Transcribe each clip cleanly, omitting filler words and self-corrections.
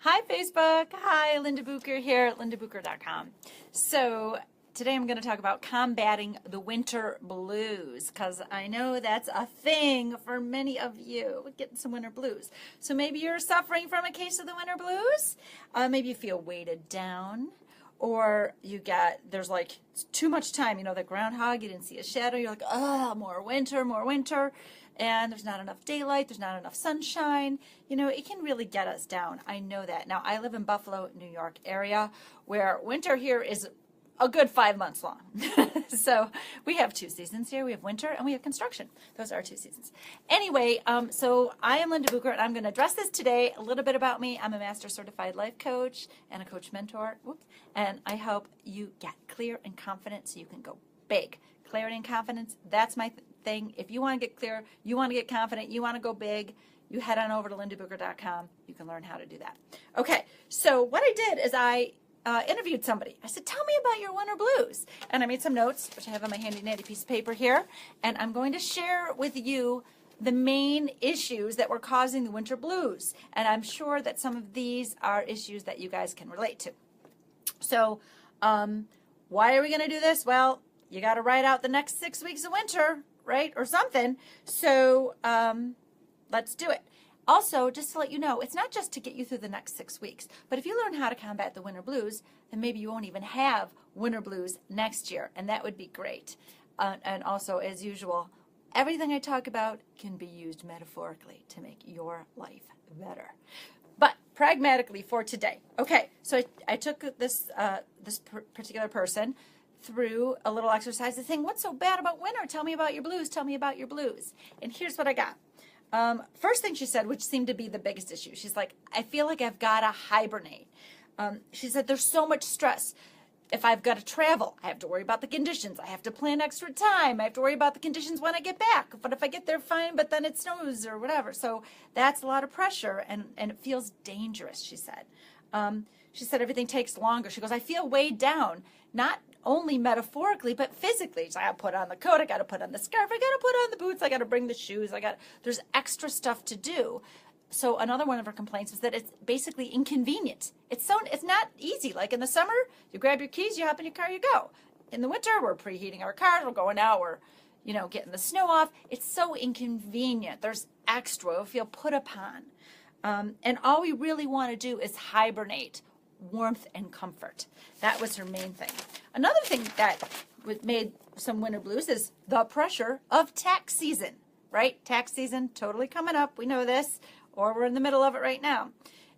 Hi, Facebook. Hi, Linda Bucher here at lindabucher.com. So today I'm going to talk about combating the winter blues because I know that's a thing for many of you, getting some winter blues. So maybe you're suffering from a case of the winter blues. Maybe you feel weighted down, or there's like too much time. You know, the groundhog, you didn't see a shadow. You're like, oh, more winter, more winter. And there's not enough daylight, there's not enough sunshine. You know, it can really get us down. I know that. Now, I live in Buffalo, New York area, where winter here is a good 5 months long. So we have two seasons here. We have winter and we have construction. Those are our two seasons. Anyway, so I am Linda Bucher, and I'm going to address this today, a little bit about me. I'm a Master Certified Life Coach and a Coach Mentor. And I help you get clear and confident so you can go big. Clarity and confidence, that's my thing. If you want to get clear, you want to get confident, you want to go big, you head on over to lindabucher.com. You can learn how to do that. Okay, so what I did is I interviewed somebody. I said, tell me about your winter blues. And I made some notes, which I have on my handy dandy piece of paper here. And I'm going to share with you the main issues that were causing the winter blues. And I'm sure that some of these are issues that you guys can relate to. So why are we going to do this? Well, you got to write out the next 6 weeks of winter, right, or something. So let's do it. Also, just to let you know, it's not just to get you through the next 6 weeks, but if you learn how to combat the winter blues, then maybe you won't even have winter blues next year, and that would be great. And also, as usual, everything I talk about can be used metaphorically to make your life better. But pragmatically for today, okay, so I took this particular person through a little exercise to think, what's so bad about winter? Tell me about your blues. Tell me about your blues. And here's what I got. First thing she said, which seemed to be the biggest issue, she's like, I feel like I've got to hibernate. She said, there's so much stress. If I've got to travel, I have to worry about the conditions. I have to plan extra time. I have to worry about the conditions when I get back. But if I get there, fine, but then it snows or whatever. So that's a lot of pressure, and it feels dangerous, she said. She said everything takes longer. She goes, I feel weighed down, not only metaphorically, but physically. So I got to put on the coat, I got to put on the scarf, I got to put on the boots, I got to bring the shoes, there's extra stuff to do. So another one of her complaints was that it's basically inconvenient. It's not easy. Like in the summer, you grab your keys, you hop in your car, you go. In the winter, we're preheating our cars, we're going out, we're getting the snow off. It's so inconvenient. There's extra. We feel put upon. And all we really want to do is hibernate, warmth and comfort. That was her main thing. Another thing that made some winter blues is the pressure of tax season, right? Tax season totally coming up. We know this, or we're in the middle of it right now.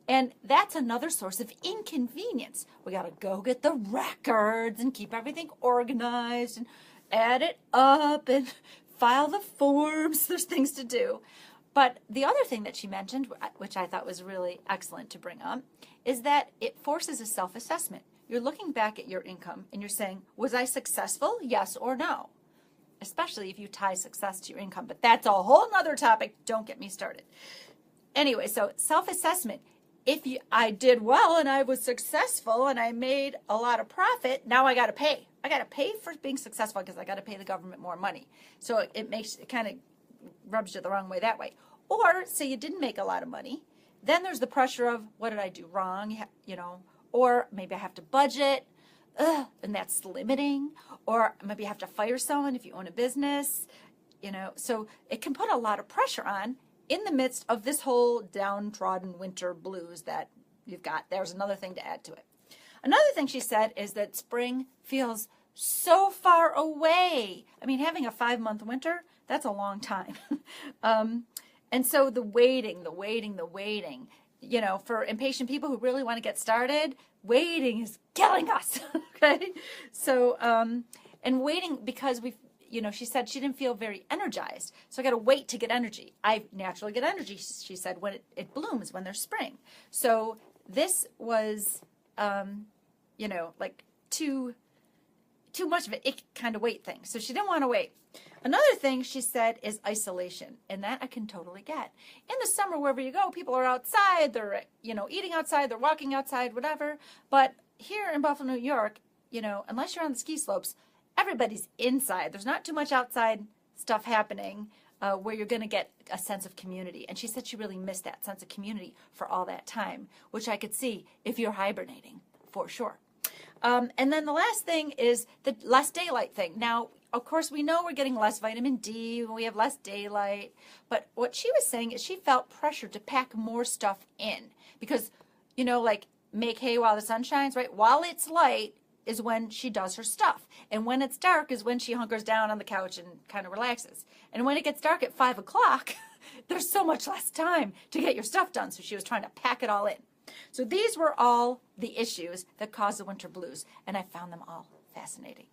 And that's another source of inconvenience. We got to go get the records and keep everything organized and add it up and file the forms. There's things to do. But the other thing that she mentioned, which I thought was really excellent to bring up, is that it forces a self-assessment. You're looking back at your income and you're saying, was I successful? Yes or no? Especially if you tie success to your income. But that's a whole nother topic. Don't get me started. Anyway, so self-assessment. If I did well and I was successful and I made a lot of profit, now I got to pay. I got to pay for being successful because I got to pay the government more money. So it kind of rubs you the wrong way that way. Or say you didn't make a lot of money, then there's the pressure of what did I do wrong, or maybe I have to budget, and that's limiting, or maybe I have to fire someone if you own a business, so it can put a lot of pressure on in the midst of this whole downtrodden winter blues that you've got. There's another thing to add to it. Another thing she said is that spring feels so far away. I mean, having a 5-month winter, that's a long time. And so the waiting, for impatient people who really want to get started, waiting is killing us, okay? So, and waiting because she said she didn't feel very energized. So I got to wait to get energy. I naturally get energy, she said, when it blooms, when there's spring. So this was, like too much of an ick kind of wait thing. So she didn't want to wait. Another thing she said is isolation, and that I can totally get. In the summer, wherever you go, people are outside, they're, eating outside, they're walking outside, whatever. But here in Buffalo, New York, unless you're on the ski slopes, everybody's inside. There's not too much outside stuff happening. where you're going to get a sense of community. And she said she really missed that sense of community for all that time, which I could see if you're hibernating for sure. And then the last thing is the less daylight thing. Now, of course, we know we're getting less vitamin D when we have less daylight. But what she was saying is she felt pressure to pack more stuff in because, you know, like make hay while the sun shines, right? While it's light is when she does her stuff. And when it's dark is when she hunkers down on the couch and kind of relaxes. And when it gets dark at 5 o'clock, there's so much less time to get your stuff done. So she was trying to pack it all in. So these were all the issues that cause the winter blues, and I found them all fascinating.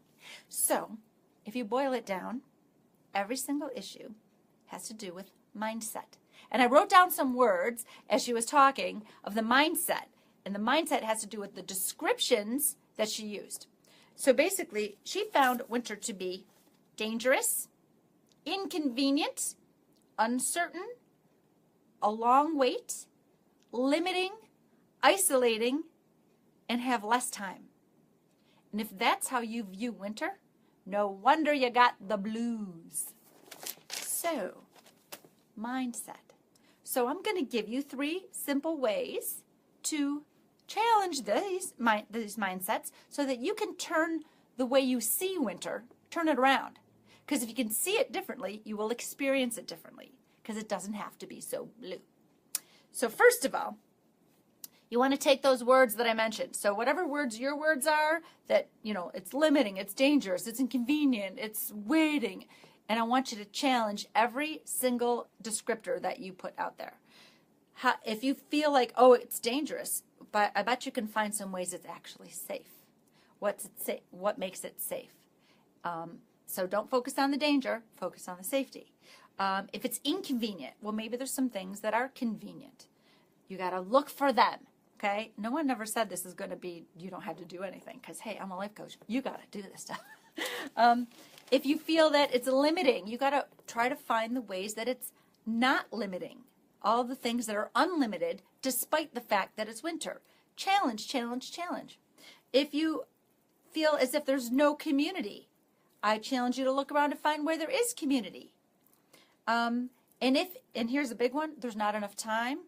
So if you boil it down, every single issue has to do with mindset. And I wrote down some words as she was talking of the mindset, and the mindset has to do with the descriptions that she used. So basically, she found winter to be dangerous, inconvenient, uncertain, a long wait, limiting, isolating, and have less time. And if that's how you view winter, no wonder you got the blues. So, mindset. So I'm going to give you 3 simple ways to challenge these mindsets so that you can turn the way you see winter, turn it around. Because if you can see it differently, you will experience it differently because it doesn't have to be so blue. So first of all, you want to take those words that I mentioned. So whatever words your words are, that, you know, it's limiting, it's dangerous, it's inconvenient, it's waiting. And I want you to challenge every single descriptor that you put out there. If you feel like, oh, it's dangerous, but I bet you can find some ways it's actually safe. What's it safe? What makes it safe? So don't focus on the danger, focus on the safety. If it's inconvenient, well, maybe there's some things that are convenient. You got to look for them. Okay, no one ever said this is going to be, you don't have to do anything because, hey, I'm a life coach. You got to do this stuff. If you feel that it's limiting, you got to try to find the ways that it's not limiting. All the things that are unlimited despite the fact that it's winter. Challenge, challenge, challenge. If you feel as if there's no community, I challenge you to look around and find where there is community. And here's a big one, there's not enough time.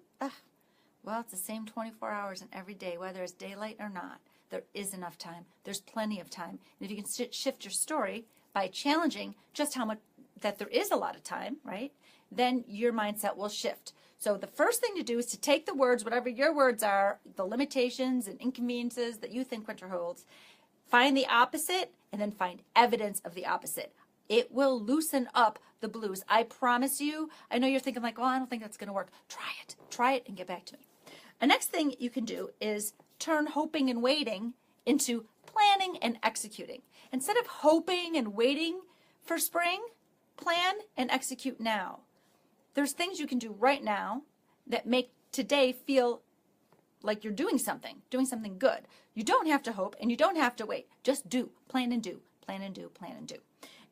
Well, it's the same 24 hours in every day, whether it's daylight or not. There is enough time. There's plenty of time. And if you can shift your story by challenging just how much that there is a lot of time, right? Then your mindset will shift. So the first thing to do is to take the words, whatever your words are, the limitations and inconveniences that you think winter holds, find the opposite, and then find evidence of the opposite. It will loosen up the blues. I promise you. I know you're thinking like, oh, I don't think that's going to work. Try it and get back to me. The next thing you can do is turn hoping and waiting into planning and executing. Instead of hoping and waiting for spring, plan and execute now. There's things you can do right now that make today feel like you're doing something good. You don't have to hope and you don't have to wait. Just do, plan and do, plan and do, plan and do.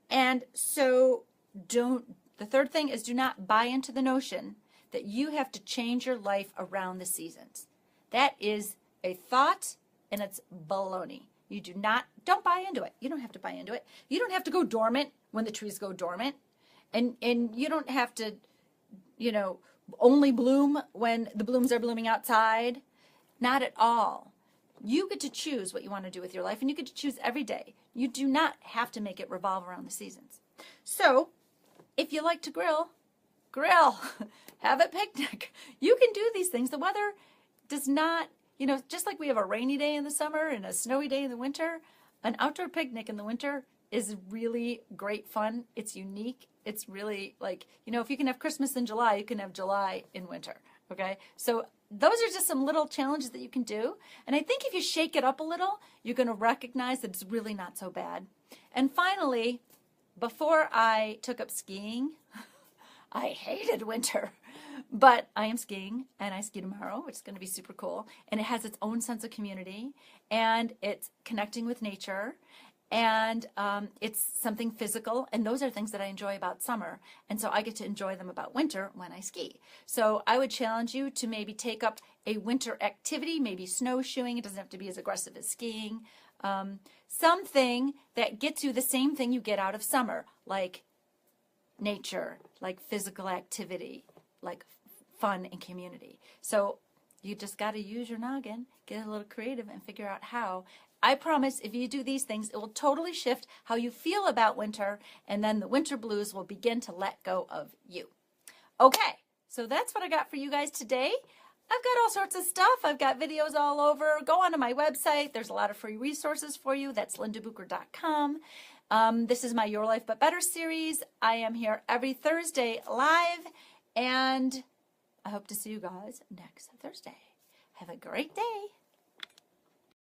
And so the third thing is do not buy into the notion that you have to change your life around the seasons. That is a thought and it's baloney. Don't buy into it. You don't have to buy into it. You don't have to go dormant when the trees go dormant. And you don't have to, only bloom when the blooms are blooming outside. Not at all. You get to choose what you want to do with your life, and you get to choose every day. You do not have to make it revolve around the seasons. So, if you like to grill, have a picnic. You can do these things. The weather does not, just like we have a rainy day in the summer and a snowy day in the winter, an outdoor picnic in the winter is really great fun. It's unique. It's really like, if you can have Christmas in July, you can have July in winter. Okay? So those are just some little challenges that you can do. And I think if you shake it up a little, you're going to recognize that it's really not so bad. And finally, before I took up skiing, I hated winter. But I am skiing, and I ski tomorrow, which is going to be super cool. And it has its own sense of community, and it's connecting with nature, and it's something physical. And those are things that I enjoy about summer. And so I get to enjoy them about winter when I ski. So I would challenge you to maybe take up a winter activity, maybe snowshoeing. It doesn't have to be as aggressive as skiing. Something that gets you the same thing you get out of summer, like nature, like physical activity, like fun and community. So you just got to use your noggin, get a little creative, and figure out how. I promise if you do these things, it will totally shift how you feel about winter, and then the winter blues will begin to let go of you. Okay, so that's what I got for you guys today. I've got all sorts of stuff. I've got videos all over. Go onto my website. There's a lot of free resources for you. That's lindabooker.com. This is my Your Life But Better series. I am here every Thursday live, and I hope to see you guys next Thursday. Have a great day.